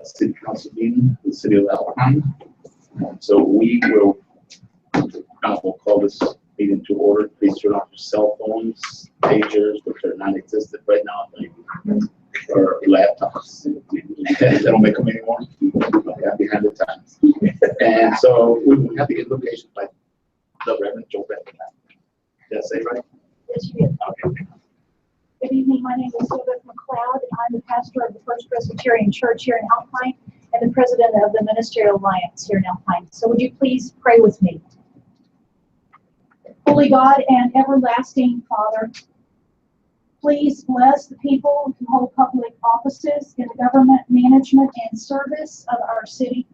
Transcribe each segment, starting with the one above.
city council meeting in the city of Alpine. So we will, we'll call this meeting to order. Please turn off your cell phones, pagers, which are non-existent right now, or laptops. They don't make them anymore. Behind the times. And so we have the invocation by the Reverend Joe Bennett. Did I say right? Yes, you did. Okay. Good evening. My name is Sylvia McLeod, and I'm the pastor of the First Presbyterian Church here in Alpine and the president of the Ministerial Alliance here in Alpine. So would you please pray with me? Holy God and everlasting Father, please bless the people who hold public offices in the government, management, and service of our city.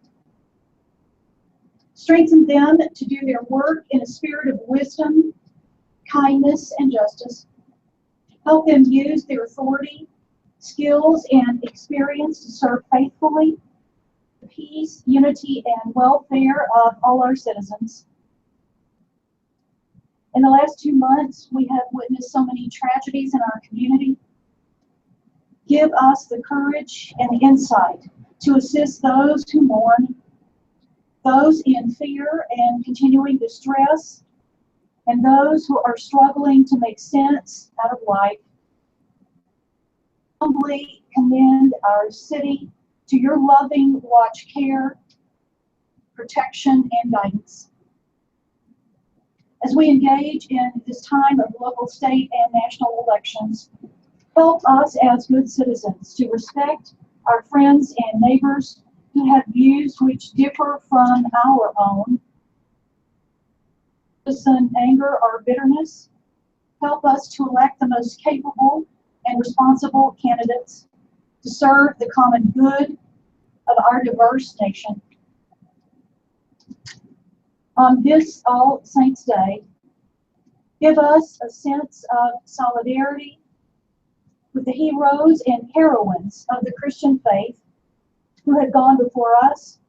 Strengthen them to do their work in a spirit of wisdom, kindness, and justice. Help them use their authority, skills, and experience to serve faithfully the peace, unity, and welfare of all our citizens. In the last 2 months, we have witnessed so many tragedies in our community. Give us the courage and the insight to assist those who mourn, those in fear and continuing distress, and those who are struggling to make sense out of life. Humbly commend our city to your loving watch care, protection, and guidance. As we engage in this time of local, state, and national elections, help us as good citizens to respect our friends and neighbors who have views which differ from our own. Citizen anger or bitterness, help us to elect the most capable and responsible candidates to serve the common good of our diverse nation. On this All Saints' Day, give us a sense of solidarity with the heroes and heroines of the Christian faith who have gone before us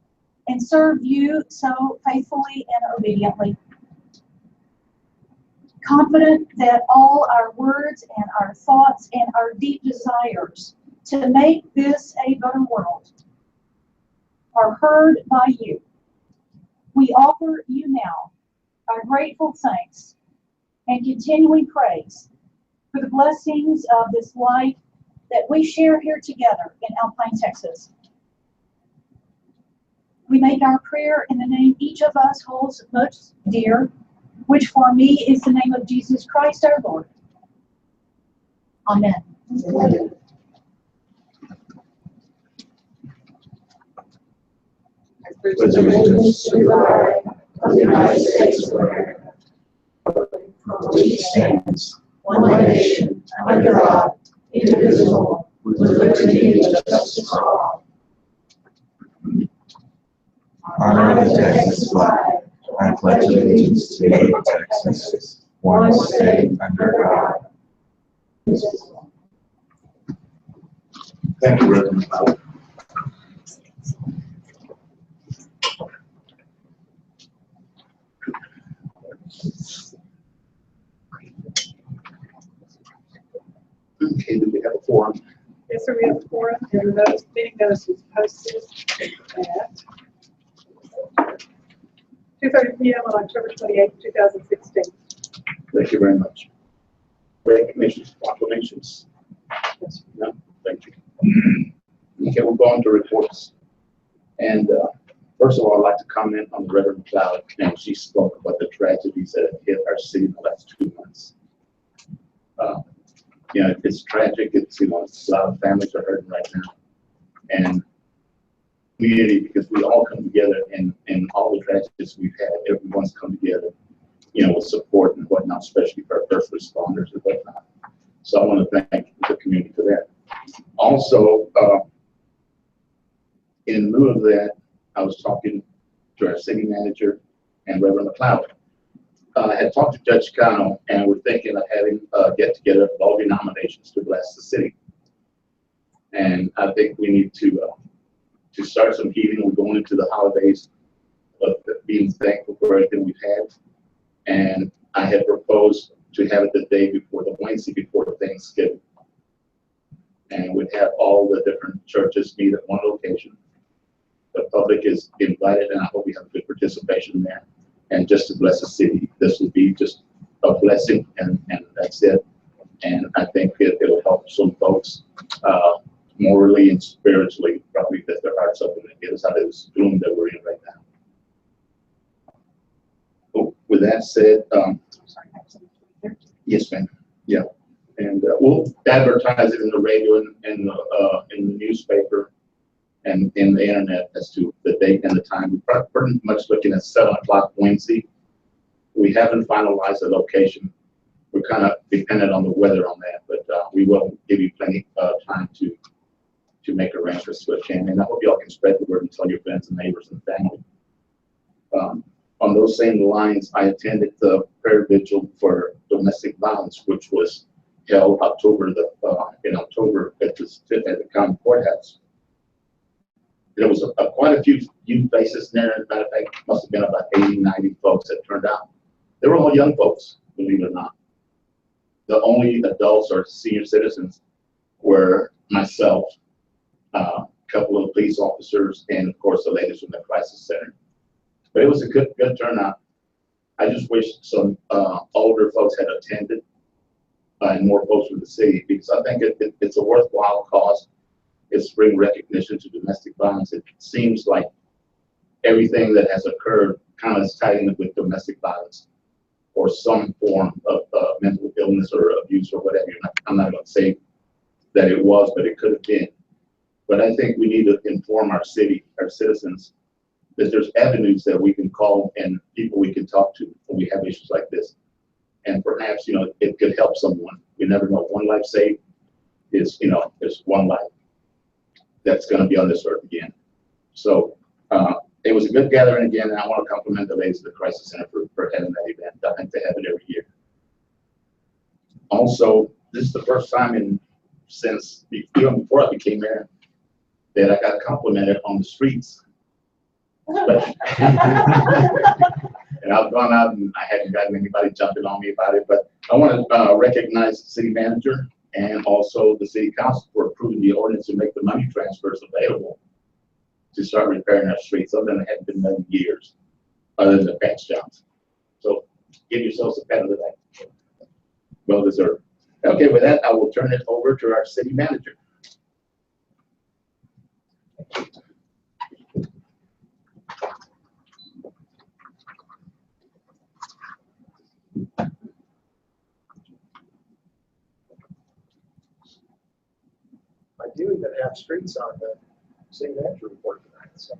and served you so faithfully and obediently. Confident that all our words and our thoughts and our deep desires to make this a better world are heard by you, we offer you now our grateful thanks and continuing praise for the blessings of this life that we share here together in Alpine, Texas. We make our prayer in the name each of us holds most dear, which for me is the name of Jesus Christ our Lord. Amen. Amen. Allegiance to the flag of the United States of America, which stands one nation under God, indivisible, with liberty and justice for all. Honor the Texas flag. I pledge allegiance to the of Texas, one state under God. Thank you, Reverend. Okay, do we have a forum? Yes, sir, we have a forum, and the meeting notice was posted at 2:30 p.m. on October 28, 2016. Thank you very much. Recognitions, proclamations? No, thank you. Okay, we'll go on to reports. And first of all, I'd like to comment on the Reverend Cloud, and she spoke about the tragedies that have hit our city in the last 2 months. It's tragic. It's, a lot of families are hurting right now. And community, because we all come together in all the tragedies we've had, everyone's come together, with support and whatnot, especially for our first responders and whatnot. So I want to thank the community for that. Also, in lieu of that, I was talking to our city manager and Reverend McLeod. I had talked to Judge Cano, and we're thinking of having a get-together of all denominations to bless the city. And I think we need to start some healing. We're going into the holidays of being thankful for everything we've had. And I had proposed to have it the day before, the Wednesday before Thanksgiving. And we'd have all the different churches meet at one location the public is invited, and I hope we have good participation there. And just to bless the city, this will be just a blessing, and that's it. And I think it'll help some folks morally and spiritually, probably lift their hearts up and get us out of this gloom that we're in right now. Oh, with that said, yes, ma'am. Yeah, and we'll advertise it in the radio and in the newspaper and in the internet as to the date and the time. We're pretty much looking at 7 o'clock Wednesday. We haven't finalized the location. We're kind of dependent on the weather on that, but we will give you plenty of time to make arrangements to attend. And I hope y'all can spread the word and tell your friends and neighbors and family. On those same lines, I attended the prayer vigil for domestic violence, which was held in October at the county courthouse. There was quite a few youth faces there. As a matter of fact, must have been about 80, 90 folks that turned out. They were all young folks, believe it or not. The only adults or senior citizens were myself, a couple of police officers, and of course the ladies from the crisis center. But it was a good turnout. I just wish some older folks had attended and more folks from the city, because I think it's a worthwhile cause. It's bring recognition to domestic violence. It seems like everything that has occurred kind of is tied in with domestic violence or some form of mental illness or abuse or whatever. I'm not going to say that it was, but it could have been. But I think we need to inform our city, our citizens, that there's avenues that we can call and people we can talk to when we have issues like this. And perhaps, it could help someone. You never know. One life saved is one life that's going to be on this earth again. So it was a good gathering again, and I want to compliment the ladies of the Crisis Center for having that event. I think they have it every year. Also, this is the first time since even before I became mayor that I got complimented on the streets. And I've gone out and I haven't gotten anybody jumping on me about it, but I want to recognize the city manager and also the city council for approving the ordinance to make the money transfers available to start repairing our streets. Something that hadn't been done in years, other than the patch jobs. So give yourselves a pat on the back. Well deserved. Okay, with that, I will turn it over to our city manager. I do even have streets on the city manager report tonight, so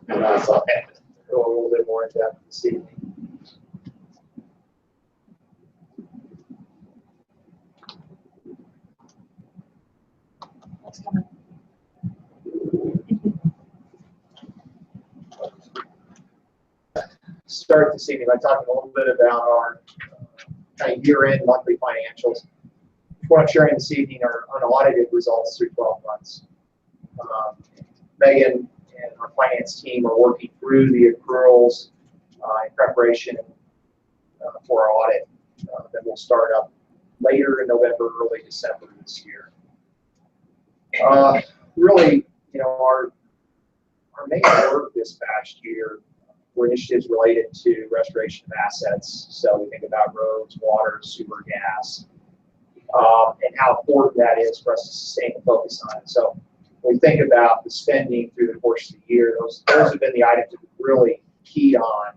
And I saw that. go a little bit more in depth this evening. Start this evening by talking a little bit about our kind of year-end monthly financials. What I'm sharing this evening are unaudited results through 12 months. Megan and our finance team are working through the accruals in preparation for our audit that will start up later in November, early December this year. Really, our main work this past year were initiatives related to restoration of assets. So we think about roads, water, sewer, gas, and how important that is for us to sustain and focus on it. So when we think about the spending through the course of the year, those have been the items that we've really keyed on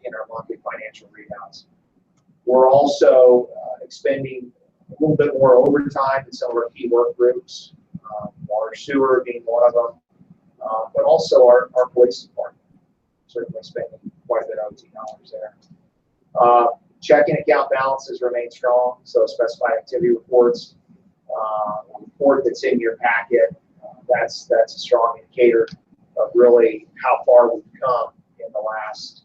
in our monthly financial readouts. We're also expending a little bit more overtime in some of our key work groups, water, sewer being one of them, but also our police department, certainly spending quite a bit of OT dollars there. Checking account balances remain strong, so specified activity reports, report that's in your packet, that's a strong indicator of really how far we've come in the last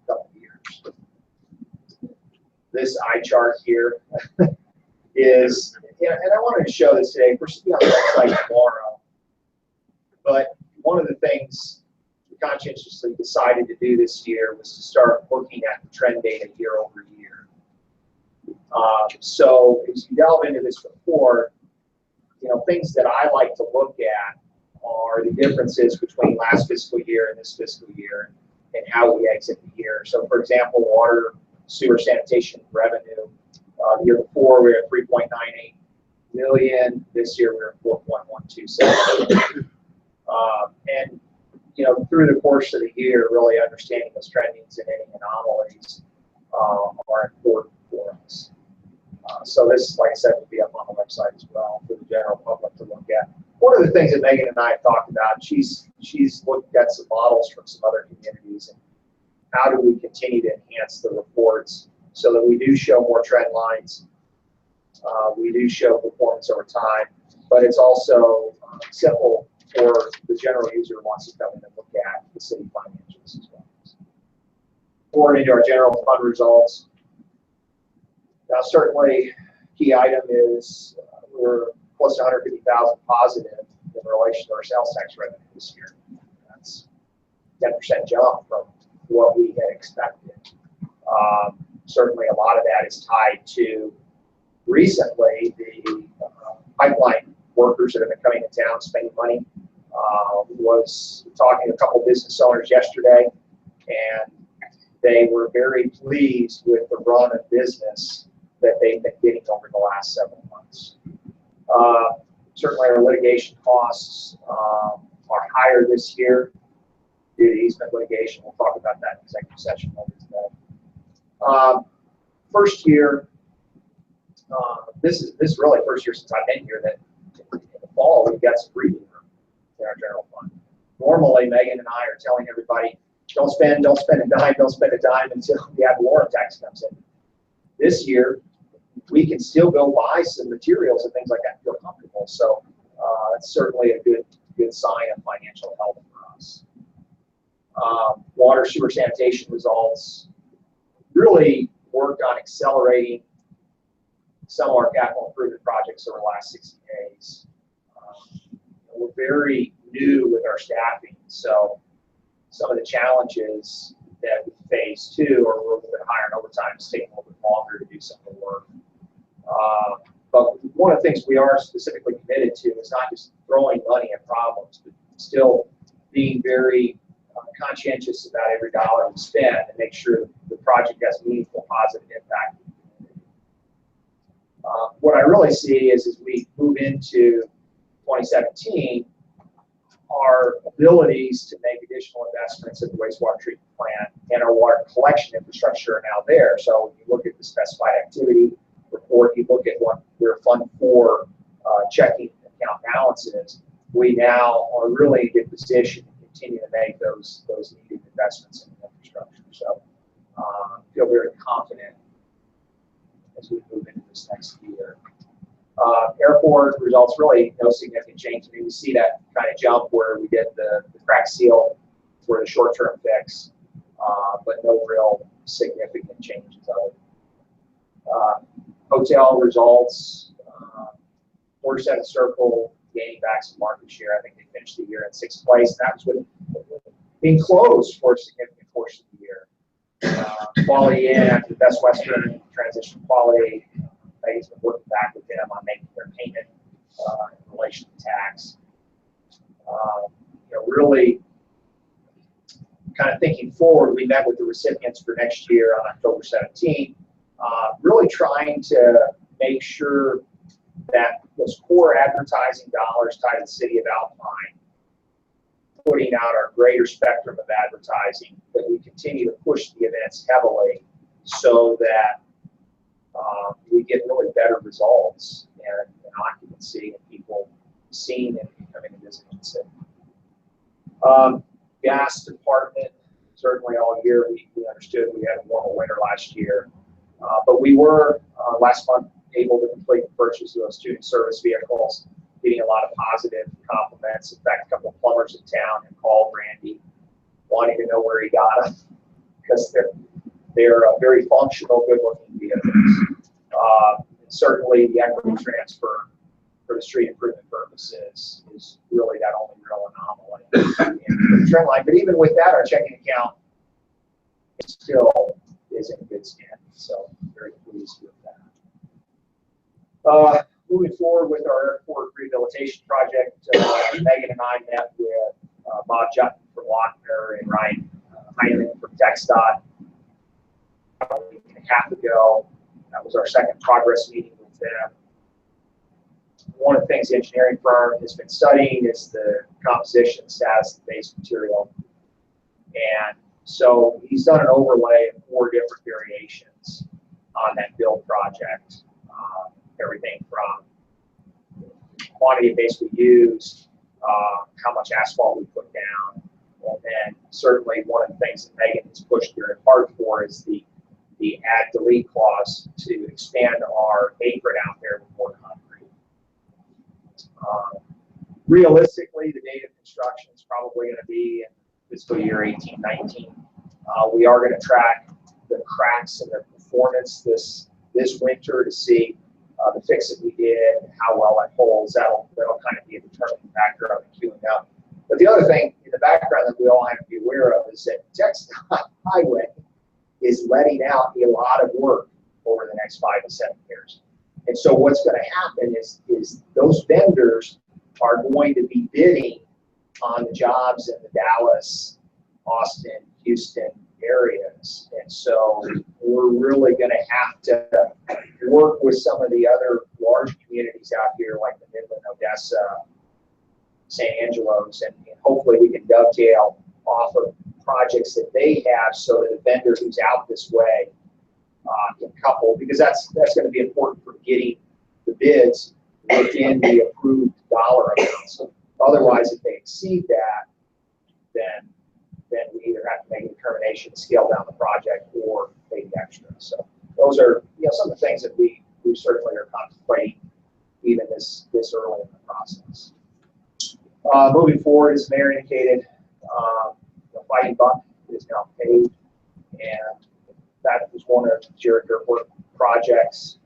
couple of years. This eye chart here is, and I wanted to show this today. We're still on the website tomorrow, but one of the things we conscientiously decided to do this year was to start looking at the trend data year over year. So as you delve into this report, things that I like to look at are the differences between last fiscal year and this fiscal year and how we exit the year. So for example, water, sewer, sanitation revenue, the year before we were at 3.98 million. This year we're at 4.127. And you know, through the course of the year, really understanding those trendings and any anomalies are important for us. So this, like I said, will be up on the website as well for the general public to look at. One of the things that Megan and I have talked about, she's looked at some models from some other communities and how do we continue to enhance the reports so that we do show more trend lines, we do show performance over time, but it's also simple for the general user who wants to come in and look at the city financials as well. Forward into our general fund results. Now, certainly, key item is we're close to 150,000 positive in relation to our sales tax revenue this year. That's a 10% jump from what we had expected. Certainly, a lot of that is tied to recently the pipeline workers that have been coming to town spending money. Was talking to a couple business owners yesterday, and they were very pleased with the run of business that they've been getting over the last several months. Certainly our litigation costs are higher this year due to easement litigation. We'll talk about that in executive session later today. First year, this is really first year since I've been here that in the fall we've got some breathing room in our general fund. Normally Megan and I are telling everybody, don't spend a dime until the ad valorem tax comes in. This year, we can still go buy some materials and things like that and feel comfortable. So it's certainly a good sign of financial health for us. Water, sewer, sanitation results really worked on accelerating some of our capital improvement projects over the last 60 days. We're very new with our staffing, so some of the challenges that we face too are a little bit higher in overtime. It's taking a little bit longer to do some of the work. But one of the things we are specifically committed to is not just throwing money at problems, but still being very conscientious about every dollar we spend and make sure the project has meaningful positive impact. What I really see is as we move into 2017, our abilities to make additional investments in the wastewater treatment plant and our water collection infrastructure are now there. So when you look at the specified activity report, you look at what we're Fund 4 checking account balances, we now are really in a good position to continue to make those needed investments in the infrastructure. So I feel very confident as we move into this next year. Airport results, really no significant change. I mean, we see that kind of jump where we get the crack seal for the short-term fix, but no real significant changes of it. Hotel results, 47 Circle gaining back some market share. I think they finished the year in 6th place. That was with being closed for a significant portion of the year. Quality Inn after the Best Western transition quality. Megan's been working back with them on making their payment in relation to tax. Really kind of thinking forward, we met with the recipients for next year on October 17th, really trying to make sure that those core advertising dollars tied to the city of Alpine, putting out our greater spectrum of advertising, that we continue to push the events heavily so that we get really better results and occupancy and people seeing and coming and visiting the city. Gas department, certainly all year we understood we had a normal winter last year, but we were last month able to complete the purchase of those student service vehicles, getting a lot of positive compliments. In fact, a couple of plumbers in town have called Randy wanting to know where he got them because they're very functional, good-looking vehicles. Certainly, the equity transfer for the street improvement purposes is really that only real anomaly in the trend line. But even with that, our checking account still is in good standing. So very pleased with that. Moving forward with our airport rehabilitation project, Megan and I met with Bob Jutton from Lochner and Ryan Hyman from TxDOT a week and a half ago. That was our second progress meeting with them. One of the things the engineering firm has been studying is the composition status of the base material. And so he's done an overlay of 4 different variations on that build project. Everything from quantity of base we used, how much asphalt we put down, and then certainly one of the things that Megan has pushed very hard for is the add delete clause to expand our apron out there with more concrete. Realistically, the date of construction is probably going to be in fiscal year 18-19. We are going to track the cracks and the performance this winter to see the fix that we did, how well it holds. That'll kind of be a determining factor on the queuing up. But the other thing in the background that we all have to be aware of is that TxDOT Highway is letting out a lot of work over the next 5 to 7 years. And so what's going to happen is those vendors are going to be bidding on the jobs in the Dallas, Austin, Houston areas. And so we're really going to have to work with some of the other large communities out here like the Midland, Odessa, San Angelo's, and hopefully we can dovetail off of projects that they have so that the vendor who's out this way can couple, because that's going to be important for getting the bids within the approved dollar amounts. Otherwise, if they exceed that, then we either have to make a determination to scale down the project or pay the extra. So those are some of the things that we certainly are contemplating even this early in the process. Moving forward, as Mayor indicated, the Fighting Buck is now paved, and that was one of Jared Airport projects.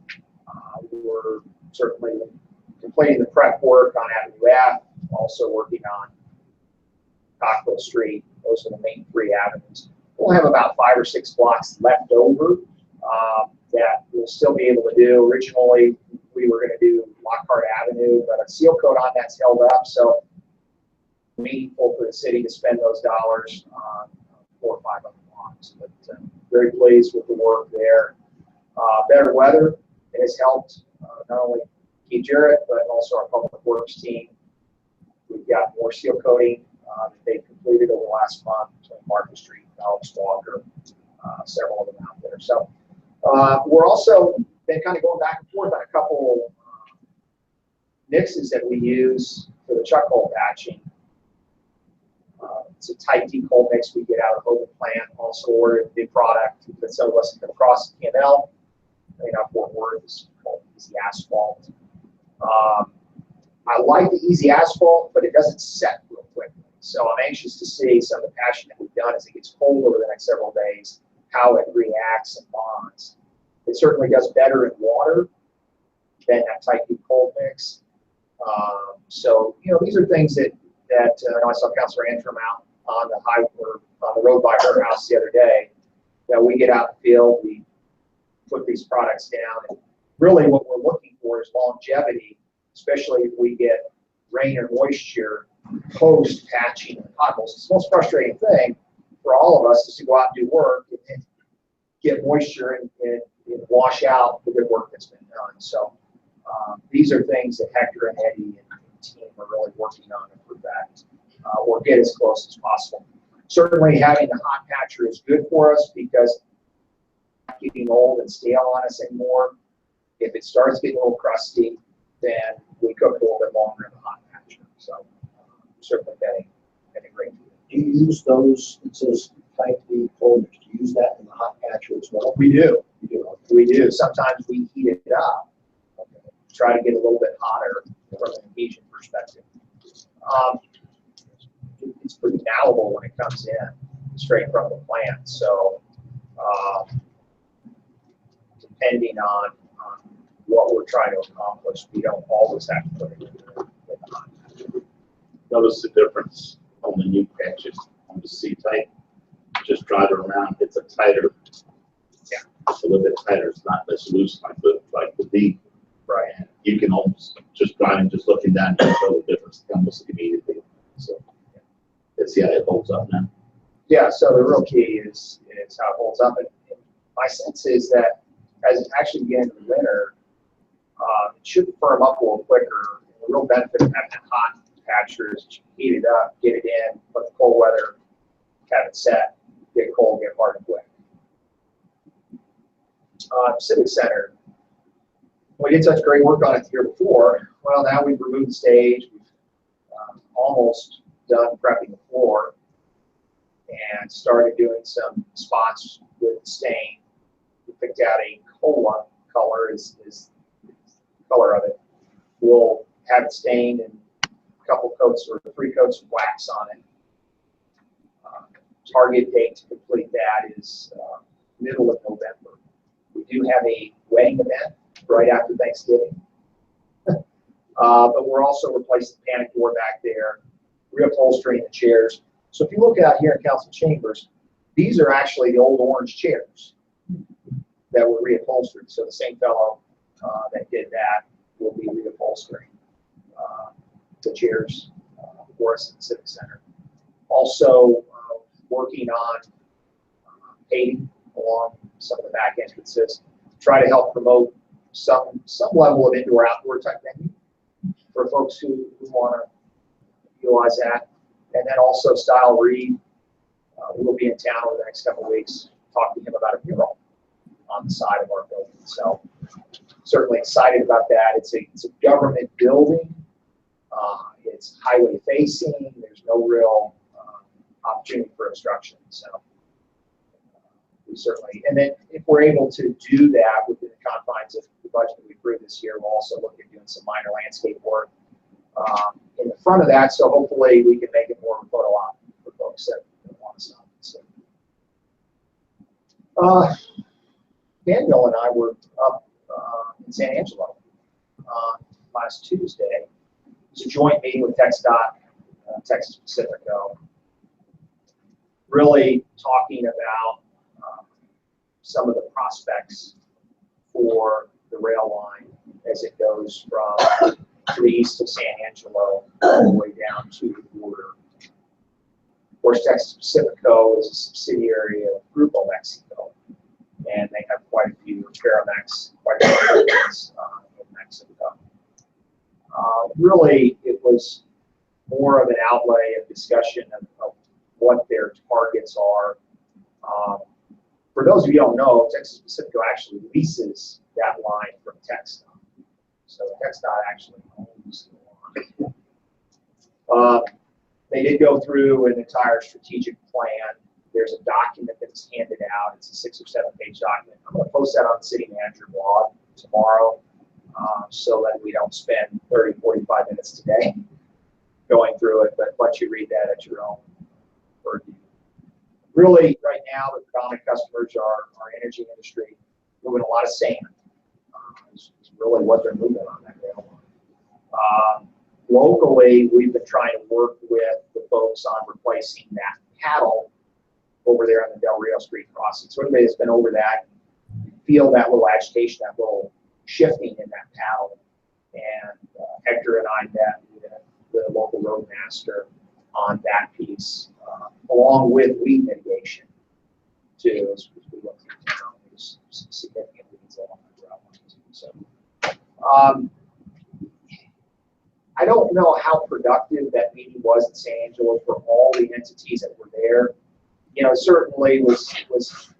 We're certainly completing the prep work on Avenue F, also working on Cockville Street. Those are the main 3 avenues. We'll have about 5 or 6 blocks left over that we'll still be able to do. Originally, we were going to do Lockhart Avenue, but a seal coat on that's held up, so meaningful for the city to spend those dollars on 4 or 5 other blocks. But very pleased with the work there. Better weather has helped not only Keith Jarrett, but also our public works team. We've got more seal coating that they've completed over the last month between Market Street, Alex Walker, several of them out there. So we're also been kind of going back and forth on a couple mixes that we use for the chuck hole patching. It's a tight deep hole mix we get out of the Hogan plant. Also ordered a new product that some of us come across the P&L. Fort Worth is called Easy Asphalt. I like the Easy Asphalt, but it doesn't set real quickly. So I'm anxious to see some of the patching that we've done as it gets cold over the next several days, how it reacts and bonds. It certainly does better in water than that tight deep cold mix. So these are things that I saw Councilor Antrim out on the road by her house the other day. That we get out in the field, we put these products down, and really what we're looking for is longevity, especially if we get rain or moisture post patching the potholes. It's the most frustrating thing for all of us is to go out and do work and get moisture and wash out the good work that's been done. So these are things that Hector and Eddie and the team are really working on to perfect or get as close as possible. Certainly having the hot patcher is good for us because it's not getting old and stale on us anymore. If it starts getting a little crusty, then we cook a little bit longer in the hot patcher. So certainly getting great. Do you use those, it says tight deep cold mix, do you use that in the hot patcher as well? We do. You do. We do. Sometimes we heat it up. Try to get a little bit hotter from an adhesion perspective. It's pretty malleable when it comes in straight from the plant. So depending on what we're trying to accomplish, we don't always have to put it in the hot patcher. Notice the difference on the new patches on the C-type. Just drive it around. It's a tighter. Yeah. It's a little bit tighter. It's not as loose like the D. Right. And you can almost just driving, just looking down, you tell the difference almost immediately. So let's see how it holds up now. Yeah, so the real key is how it holds up. And my sense is that as it actually begins in the winter, it should firm up a little quicker. And the real benefit of having a hot patcher is heat it up, get it in, let the cold weather have it set, get cold, get hard and quick. Civic Center, we did such great work on it the year before. Well, now we've removed the stage. We've almost done prepping the floor and started doing some spots with stain. We picked out a cola color is the color of it. We'll have it stained and a couple coats or 3 coats of wax on it. Target date to complete that is middle of November. We do have a wedding event right after Thanksgiving. But we're also replacing the panic door back there, reupholstering the chairs. So if you look out here in council chambers, these are actually the old orange chairs that were reupholstered. So the same fellow that did that will be reupholstering the chairs for us at the Civic Center. Also working on paving along some of the back entrances, try to help promote some level of indoor-outdoor type venue for folks who want to utilize that. And then also Style Reed will be in town over the next couple of weeks, talk to him about a mural on the side of our building. So certainly excited about that. It's a government building. It's highway facing. There's no real opportunity for obstruction. So we certainly, and then if we're able to do that within the confines of the budget that we approved this year, we'll also look at doing some minor landscape work in the front of that. So hopefully we can make it more of a photo op for folks that want to stop. So, Daniel and I were up in San Angelo last Tuesday. It was a joint meeting with TxDOT, Texas Pacifico, really talking about some of the prospects for the rail line as it goes from to the east of San Angelo all the way down to the border. Of course, Texas Pacifico is a subsidiary of Grupo Mexico, and they have quite a few Ferromex, quite a few companies in Mexico. Really, it was more of an outlay of discussion of what their targets are. For those of you who don't know, Texas Pacifico actually leases that line from TxDOT. So TxDOT actually owns the line. They did go through an entire strategic plan. There's a document that's handed out. It's a 6 or 7 page document. I'm going to post that on the city manager blog tomorrow so that we don't spend 30, 45 minutes today going through it, but let you read that at your own purview. Really, right now, the predominant customers are our energy industry, moving a lot of sand. Is really what they're moving on that rail line. Locally, we've been trying to work with the folks on replacing that paddle over there on the Del Rio Street crossing. So everybody that's been over that, feel that little agitation, that little shifting in that paddle. And Hector and I met with the local roadmaster on that piece, along with weed mitigation, too, as we look through town. There's some significant weeds along the route line, too. So, I don't know how productive that meeting was in San Angelo for all the entities that were there. You know, it certainly was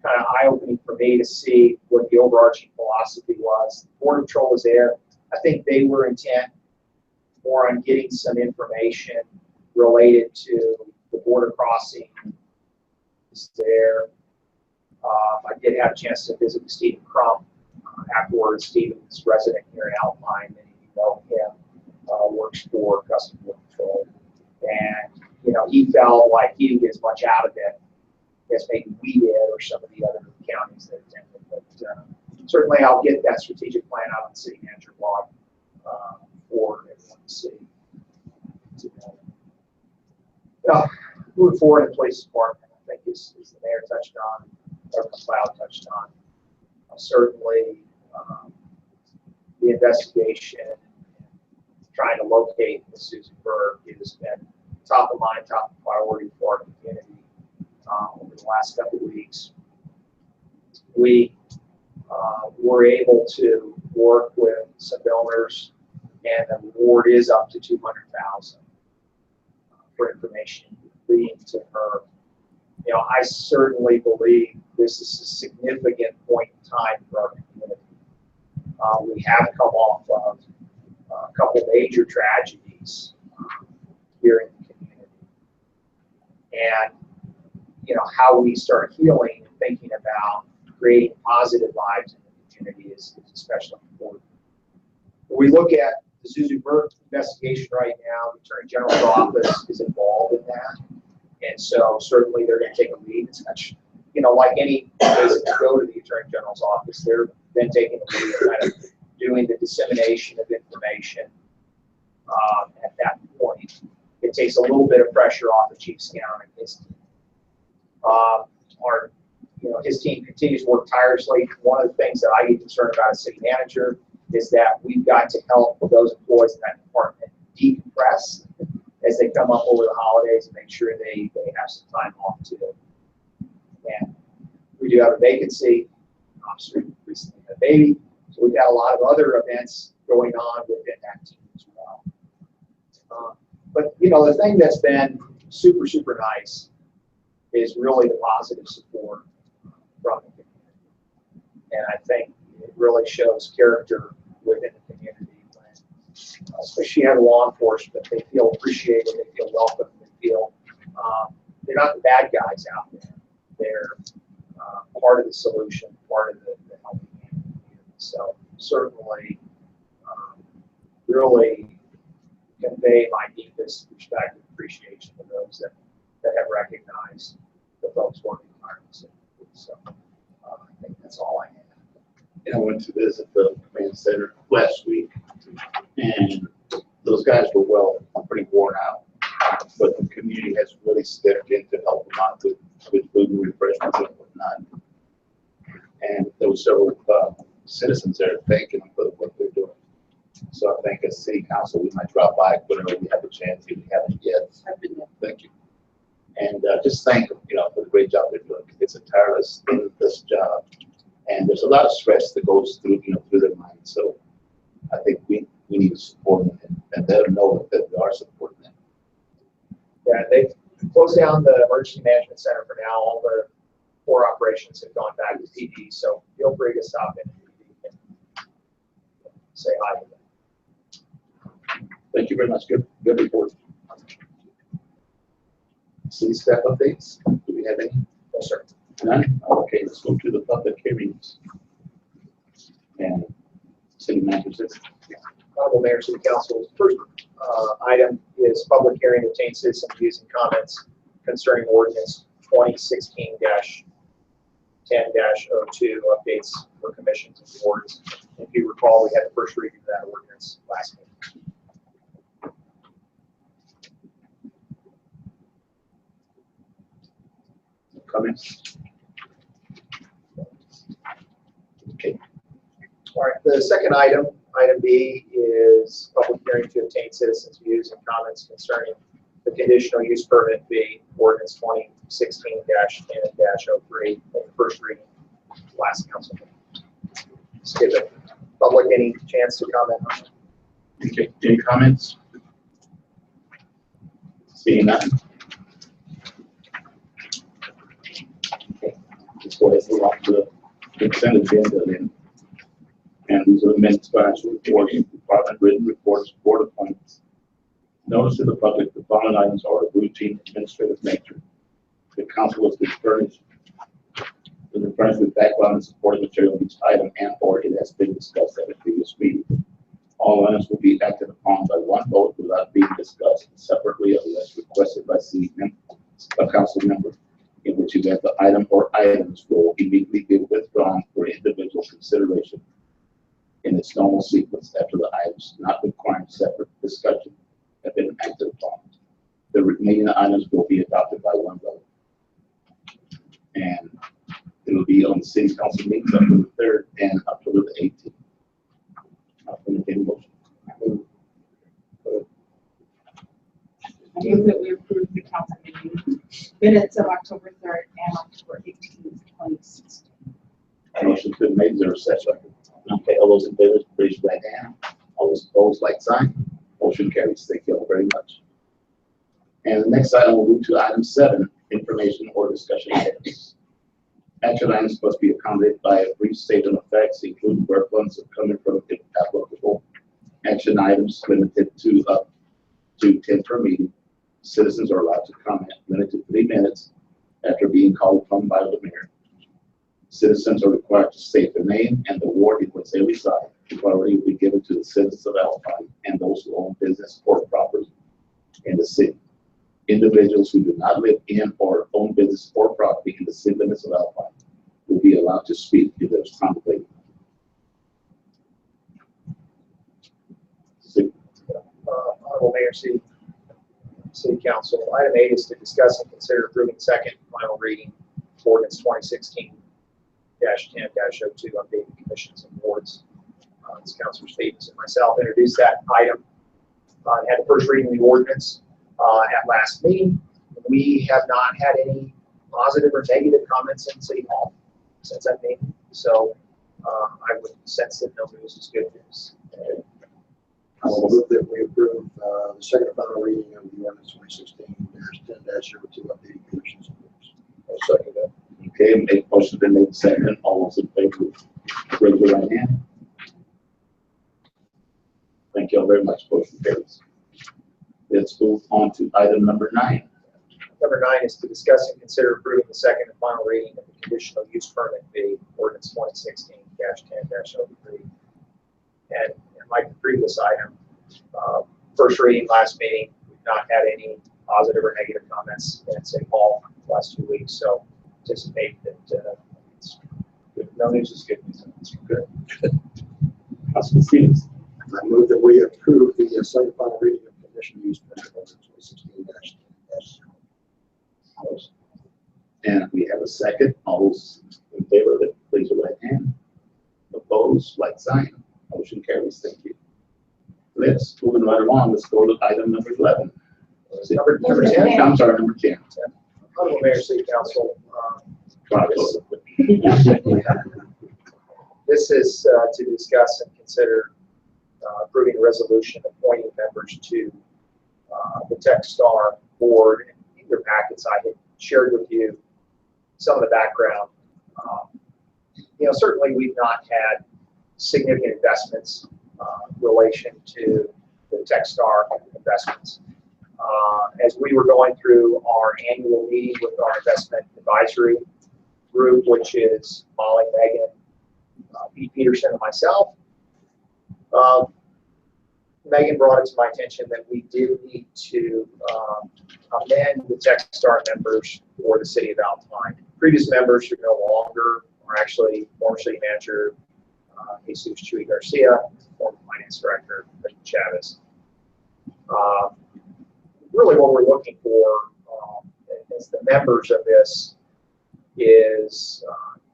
kind of eye-opening for me to see what the overarching philosophy was. Border Patrol was there. I think they were intent more on getting some information related to the border crossing there. I did have a chance to visit with Stephen Crump afterwards. Stephen's resident here in Alpine, and you know him, works for Customs Border Patrol. And, you know, he felt like he didn't get as much out of it as maybe we did or some of the other counties that attended. But certainly I'll get that strategic plan out on the city manager blog for everyone to see. Moving forward in police department, I think is the mayor touched on, or McLeod touched on. Certainly, the investigation, trying to locate Ms. Susan Berg has been top of mind, top priority for our community over the last couple of weeks. We were able to work with some donors, and the reward is up to $200,000 for information leading to her. You know, I certainly believe this is a significant point in time for our community. We have come off of a couple major tragedies here in the community. And, you know, how we start healing and thinking about creating positive lives in the community is especially important. When we look at the Susan Berg investigation right now, the Attorney General's office is involved in that. And so certainly they're going to take a lead. It's much, you know, like any case that go to the Attorney General's office, they're then taking the lead, kind of doing the dissemination of information at that point. It takes a little bit of pressure off the Chief Scout and his team. His team continues to work tirelessly. One of the things that I get concerned about as city manager is that we've got to help those employees in that department decompress as they come up over the holidays and make sure they have some time off too. And we do have a vacancy. Officer recently had a baby, so we've got a lot of other events going on within that team as well. But you know, the thing that's been super, super nice is really the positive support from the community. And I think it really shows character within the community when, especially in law enforcement, they feel appreciated, they feel welcome, they feel they're not the bad guys out there. They're part of the solution, part of the helping community. So certainly, really convey my deepest respect and appreciation to those that have recognized the folks working tirelessly. So I think that's all I have. And I went to visit the command center last week, and those guys were pretty worn out. But the community has really stepped in to help them out with food and refreshments and whatnot. And there were several citizens there thanking them for what they're doing. So I think as city council, we might drop by whenever we have a chance, if we haven't yet. Thank you. And just thank them, you know, for the great job they're doing. It's a tireless, endless job, and there's a lot of stress that goes through, you know, through their minds. So I think we need to support them and let them know that we are supporting them. Yeah, they've closed down the emergency management center for now. All the core operations have gone back to PD. So feel free to stop in and say hi to them. Thank you very much. Good report. City staff updates. Do we have any? No, sir. None? Okay, let's go to the public hearings. And city manager says. Honorable Mayor, City Council, first item is public hearing to obtain citizen views and comments concerning ordinance 2016-10-02 updates for commissions and boards. If you recall, we had the first reading of that ordinance last meeting. Comments? Okay. All right, the second item, item B, is public hearing to obtain citizens' views and comments concerning the conditional use permit fee, ordinance 2016-10-03, in the first reading last council meeting. Let's give the public any chance to comment on it. Okay, any comments? Seeing none. Okay, let's go ahead and move on to the consent agenda then. And these are the minutes, financial reports, department written reports, board appointments. Notice to the public, the following items are of routine administrative nature. The council was furnished with background and supporting material on each item, and or it has been discussed at a previous meeting. All items will be acted upon by one vote without being discussed separately unless requested by a council member, in which event the item or items will immediately be withdrawn for individual consideration in its normal sequence after the items not requiring separate discussion have been acted upon. The remaining items will be adopted by one vote. And it will be on the city council meetings October 3rd and October the 18th. I'll entertain a motion. I move that we approve the council meeting minutes of October 3rd and October 18th, 2016. Motion's been made. Is there a second? Okay, all those in favor, raise your right hand. All those opposed, like sign. Motion carries. Thank you all very much. And the next item will move to item 7, information or discussion items. Action items must be accommodated by a brief statement of facts, including where funds are coming from, if applicable. Action items limited to up to 10 per meeting. Citizens are allowed to comment limited to 3 minutes after being called upon by the mayor. Citizens are required to state their name and the ward in which they reside. Priority will be given to the citizens of Alpine and those who own business or property in the city. Individuals who do not live in or own business or property in the city limits of Alpine will be allowed to speak if there's conflict. Honorable Mayor, City Council. Item 8 is to discuss and consider approving second and final reading of ordinance 2016-10-02 updating commissions and boards. As Councilor Stevens and myself introduced that item and had the first reading of the ordinance at last meeting. We have not had any positive or negative comments in City Hall since that meeting. So I would sense that no news is good news. I will move that we approve the second and final reading of the ordinance 2016-10-02 updating commissions and boards. I'll second that. Okay, motion been made second. All those in favor, raise your right hand. Thank you all very much. Motion carries. Let's move on to item number 9. Number 9 is to discuss and consider approving the second and final reading of the conditional use permit fee, ordinance 2016-10-03. And like the previous item, first reading last meeting, we've not had any positive or negative comments in City Hall the last 2 weeks. So anticipate that it's good. No news is good news. It's good. Councilman Stevens. I move that we approve the second and final reading of conditional use permit ordinance 2016-10. And we have a second. All those in favor of it, please raise your right hand. Opposed, like sign. Motion carries. Thank you. Let's move right along. Let's go to item number 11. Number 10. I'm sorry, number 10. Honorable Mayor, City Council. This is to discuss and consider approving a resolution appointing members to the TechStar board. In your packets, I had shared with you some of the background. Certainly we've not had significant investments in relation to the TechStar investments. As we were going through our annual meeting with our investment advisory group, which is Molly, Megan, Pete Peterson, and myself, Megan brought it to my attention that we did need to amend the TechStar members for the city of Alpine. Previous members who no longer are actually former city manager Jesus Chuy Garcia, former finance director Richard Chavez. Really what we're looking for as the members of this is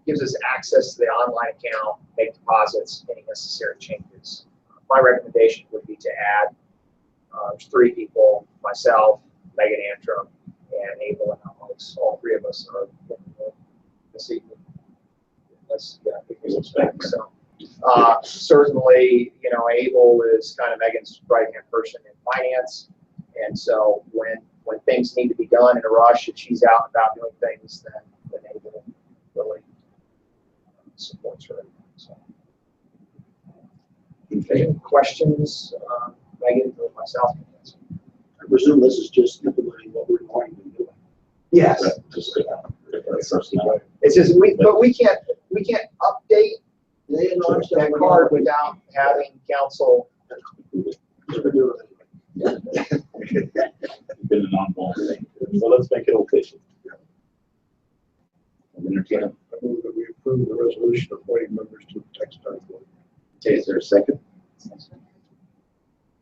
gives us access to the online account, make deposits, any necessary changes. My recommendation would be to add there's 3 people, myself, Megan Antrim, and Abel and Alex. All 3 of us are this evening. So certainly, Abel is kind of Megan's right-hand person in finance. And so when things need to be done in a rush, if she's out and about doing things, then Abel really supports her. So. Okay. Any questions, Megan or myself? I presume this is just implementing what we're going to be doing. Yes. It's just we can't update that card without having council. We're doing it. It's been an ongoing thing. So let's make it official. Entertain. I move that we approve the resolution appointing members to the TechStar board. Okay, is there a second?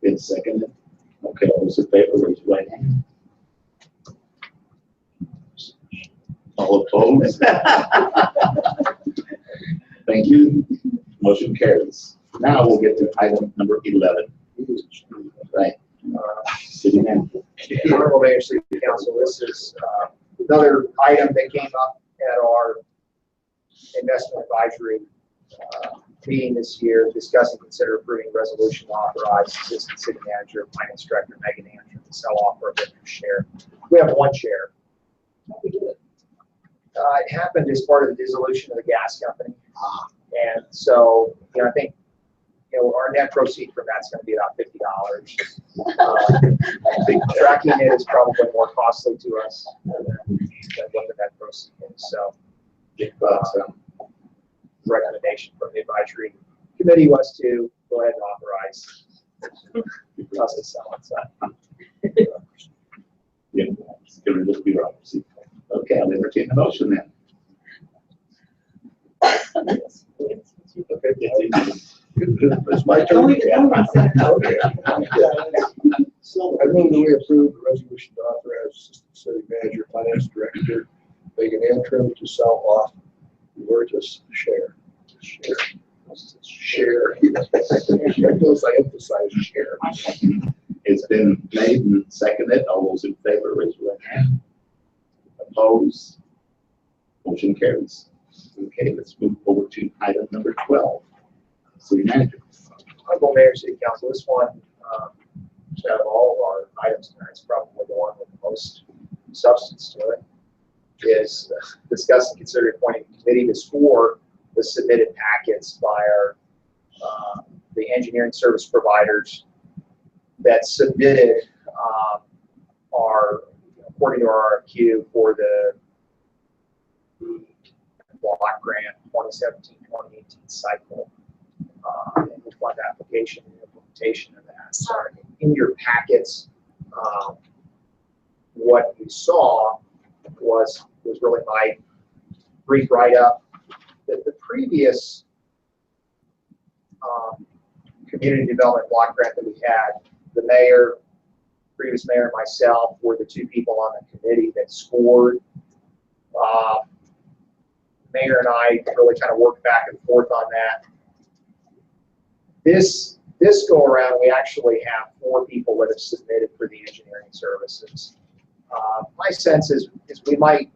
Been seconded. Okay, all those in favor, raise your right hand. All opposed? Thank you. Motion carries. Now we'll get to item number 11, right? City manager. Honorable Mayor, City Council, this is another item that came up at our investment advisory meeting this year, discuss and consider approving resolution to authorize Assistant City Manager, Finance Director Megan Antrim to sell off her share. We have one share. It happened as part of the dissolution of the gas company. And so, I think, our net proceed from that's going to be about $50. Tracking it is probably more costly to us than what the net proceed is. So, recommendation from the advisory committee was to go ahead and authorize us to sell it. So. Yeah, it's going to be right. Okay, I'll entertain the motion then. Okay, It's my turn. So I move that we approve the resolution to authorize Assistant City Manager, Finance Director Megan Antrim to sell off Virtus share. Share. I emphasize share. It's been made and seconded. All those in favor, raise your right hand. Opposed? Motion carries. Okay, let's move forward to item number 12. City manager. Honorable Mayor, City Council, this one, out of all of our items tonight, is probably the one with the most substance to it, is discuss and consider appointing a committee to score the submitted packets by our the engineering service providers that submitted our, according to our RFQ for the block grant 2017-2018 cycle. And the fund application and implementation of that. So in your packets, what you saw was really my brief write-up. That the previous community development block grant that we had, the mayor, previous mayor, and myself were the two people on the committee that scored. Mayor and I really kind of worked back and forth on that. This go around, we actually have 4 people that have submitted for the engineering services. My sense is we might,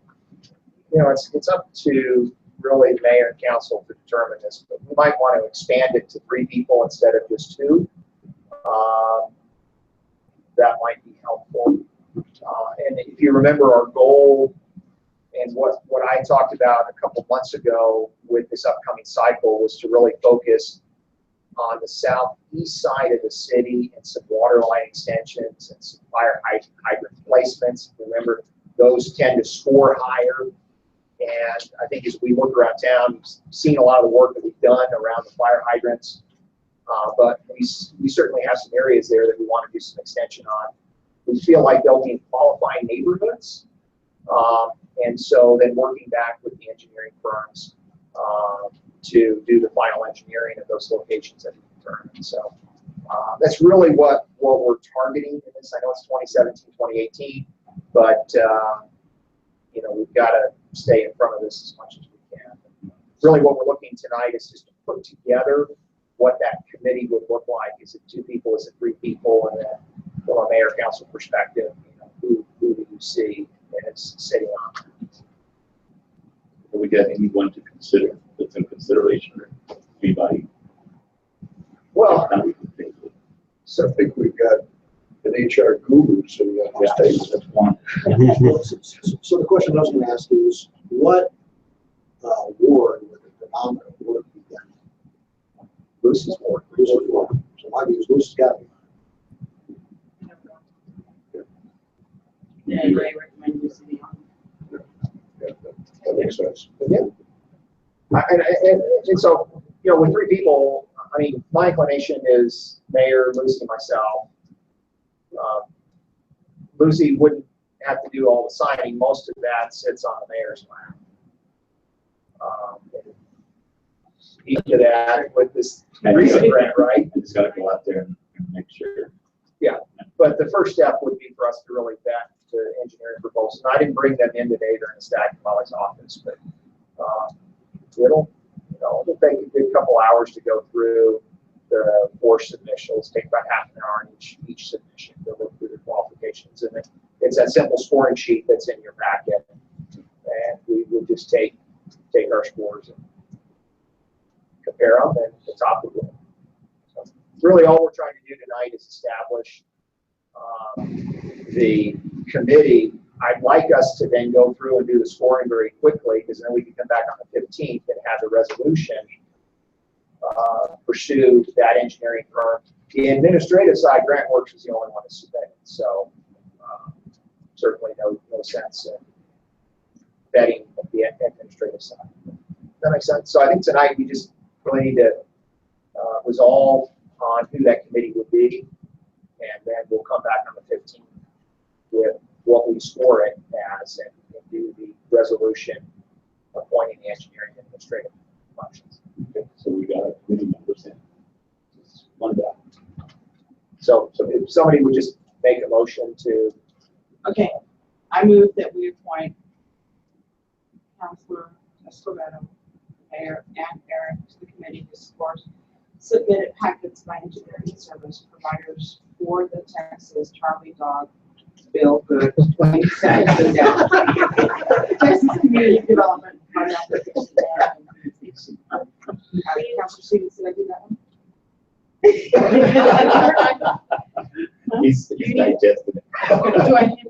it's up to really mayor and council to determine this, but we might want to expand it to 3 people instead of just 2. That might be helpful. And if you remember our goal and what I talked about a couple months ago with this upcoming cycle was to really focus on the southeast side of the city and some water line extensions and some fire hydrant placements. Remember, those tend to score higher. And I think as we look around town, we've seen a lot of the work that we've done around the fire hydrants. But we certainly have some areas there that we want to do some extension on. We feel like they'll be in qualifying neighborhoods. And so then working back with the engineering firms to do the final engineering of those locations that we determined. So that's really what we're targeting in this. I know it's 2017, 2018, but we've got to stay in front of this as much as we can. Really what we're looking tonight is just to put together what that committee would look like. Is it 2 people? Is it 3 people? And then from a mayor council perspective, who do you see as sitting on? Do we got anyone to consider that's in consideration or anybody? Well, Now we can think of it. so I think we've got an HR guru sitting on this Yeah, table. that's one. So the question I was going to ask is, what ward would the predominant ward be then? Bruce's ward. Bruce's ward. So my view is Bruce has got to be. Yeah, I recommend you to be on. That makes sense. Yeah. And so, with 3 people, I mean, my inclination is mayor, Lucy, myself. Lucy wouldn't have to do all the signing. Most of that sits on the mayor's lap. Speak to that with this recent grant, right? I just got to go out there and make sure. Yeah, but the first step would be for us to really vet the engineering proposal. And I didn't bring them in today during the staff Molly's office, but it'll take a good couple hours to go through the 4 submissions, take about half an hour on each submission to look through the qualifications. And it's a simple scoring sheet that's in your packet. And we would just take our scores and compare them and the top of them. So really all we're trying to do tonight is establish the committee. I'd like us to then go through and do the scoring very quickly, because then we can come back on the 15th and have the resolution pursue that engineering firm. The administrative side, Grant Works is the only one to submit it, so certainly no sense in betting the administrative side. That makes sense. So I think tonight we just really need to resolve on who that committee would be, and then we'll come back on the 15th with what we score it as and do the resolution appointing the engineering and administrative functions. Okay, so we got a committee members in. Just one guy. So if somebody would just make a motion to. Okay, I move that we appoint Councilor Escobedo, Mayor, and Eric to the committee to support submitted packets by engineering service providers for the Texas Charlie Dog Bill Good 2017 down. Texas Community Development. Councilor Stevens, did I do that one? He's digesting it. Do I need to?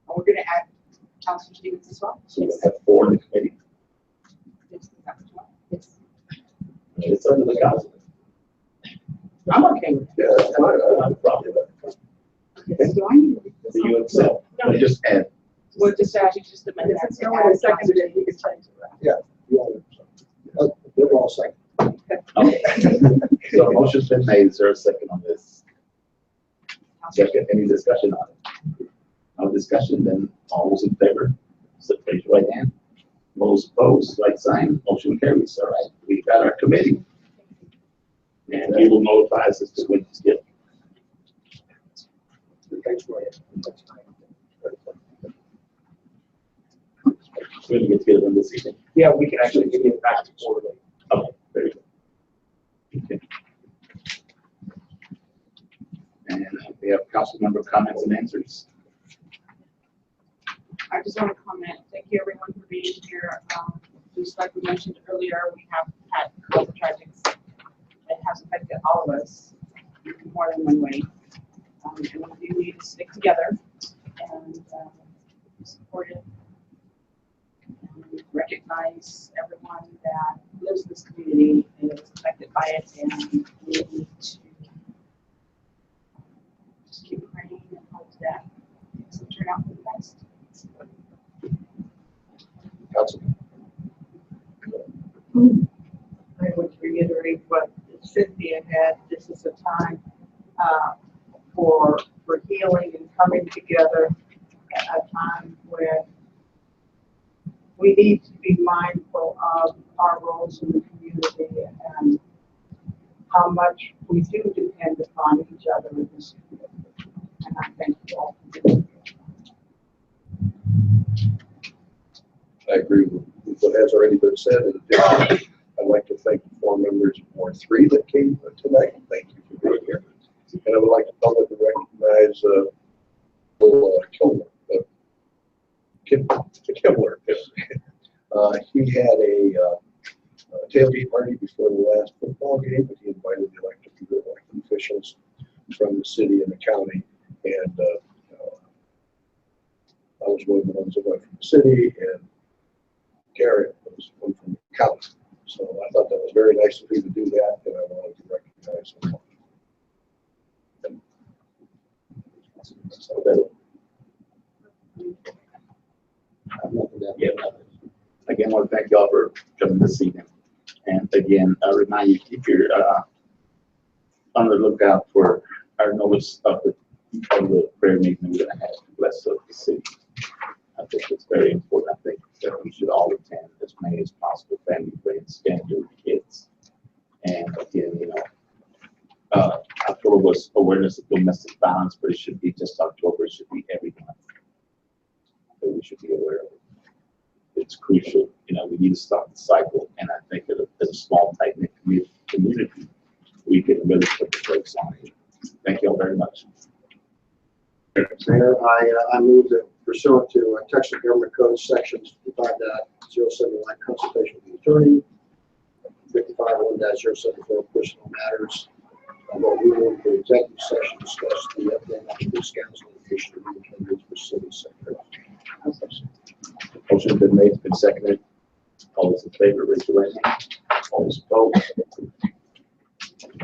We're going to add Councilor Stevens as well? So we have 4 in the committee. Yes. It's under the council. I'm okay with Yeah, that's fine. I'm probably that. it. Do I need to? So you accept. No. Just add. We'll just add, you just amend that. If no one has seconded it, you can change it. They're all second. Okay. So motion's been made. Is there a second on this? Second, any discussion on it? No discussion, then all those in favor, so raise your right hand. Those opposed, like sign, motion carries. All right, we got our committee. And he will notify us as to when he's getting. Thanks, Roy. We're gonna get together on this evening. Yeah, we can actually give you the back quarterly. Okay, very good. Okay. And we have council member comments and answers. I just want to comment, thank you everyone for being here. Just like we mentioned earlier, we have had health tragedies that has affected all of us in more than one way. And we do need to stick together and support it. And recognize everyone that lives in this community and is affected by it, and we need to just keep praying and hope that things will turn out for the best. Council. I would reiterate what Cynthia had. This is a time for healing and coming together, a time where we need to be mindful of our roles in the community and how much we do depend upon each other in this community. And I thank you all for doing it. I agree with what has already been said. In addition, I'd like to thank the 4 members of Ward 3 that came tonight. Thank you for being here. And I would like to publicly recognize Will Kilmer. Kimbler. He had a tailgate party before the last football game, but he invited the elected officials from the city and the county. And I was one of the ones that went from the city, and Garrett was one from the county. So I thought that was very nice of you to do that, and I wanted to recognize him. So that. Yeah. Again, I want to thank y'all for coming this evening. And again, I remind you, keep your on the lookout for our notice of the prayer meeting we're going to have to bless the city. I think it's very important. I think that we should all attend as many as possible, family, friends, family, kids. And again, you know, October was awareness of domestic violence, but it should be just October. It should be every month. So we should be aware of it. It's crucial. You know, we need to stop the cycle. And I think that as a small, tight-knit community, we can really put the brakes on it. Thank you all very much. Mayor, I move that pursuant to Texas Government Code Sections 55.071 consultation with the attorney, 55.1-074 personal matters, that we will for executive session discuss the updated discounts litigation of the candidates for city secretary. Motion has been made, been seconded. All those in favor, raise your right hand. All those opposed.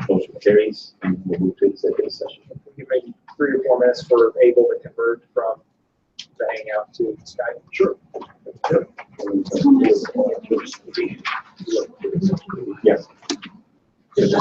Motion carries, and we'll move to executive session. We can make 3 or 4 minutes for Abel to convert from the hangout to Skype. Sure. Yes. Yes,